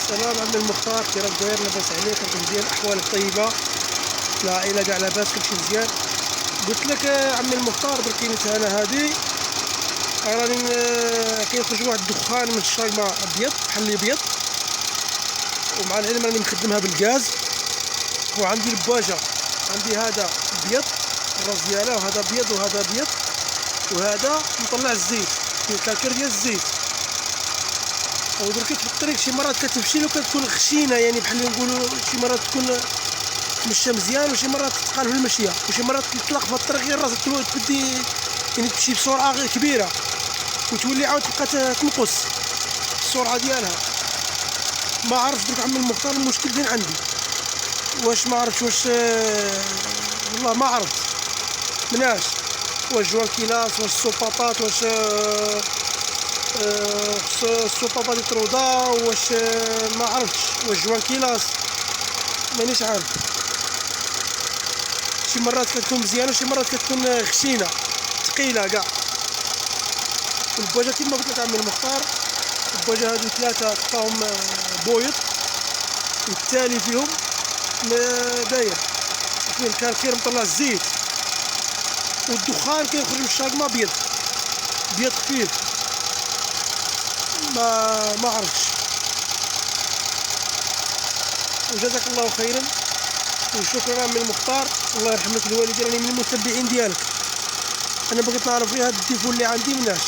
السلام عم المختار، كي راك داير؟ لاباس عليك؟ راك مزيان؟ احوالك طيبه؟ العائله كاع لاباس؟ كلشي مزيان؟ قلت لك عمي المختار دركي انا هادي راني كيخرج واحد الدخان من الشرمه ابيض بحال الابيض، ومع العلم راني مخدمها بالغاز، وعندي البواجه عندي هذا ابيض الراس ديالها، وهذا ابيض وهذا ابيض، وهذا مطلع الزيت كاكر ديال الزيت. ودركي في الطريق شي مرات كتمشي وكتكون خشينه، يعني بحال نقولوا شي مرات تكون تمشى مزيان وشي مرات تتقال في المشيه، وشي مرات تطلق في الطريق غير راسك تبدي يعني تمشي بسرعه غير كبيره وتولي عاود تبقى تنقص السرعه ديالها. ما عرفتش درك عمي المختار المشكل فين عندي، واش ما عرفتش واش والله ما عرفت مناش، واش جوان كيلاس، واش السوباطات، واش السوباطات يطرودا، واش ما عرفتش واش جوان كيلاس، مانيش عارف. شي مرات كتكون مزيانه وشي مرات كتكون خشينه ثقيله كاع. والبواجه كيما قلت لك عمي المختار، البواجه هادو ثلاثه عطاهم بويض، والتالي فيهم داير فيه الكركير مطلع الزيت، والدخان كيخرج من الشاقمه ابيض ابيض خفيف. ما عرفتش. وجزاك الله خيرا وشكرا عمي المختار، الله يرحم لك الوالدين، راني من المتبعين ديالك. انا بغيت نعرف غير هاد الديفو اللي عندي مناش.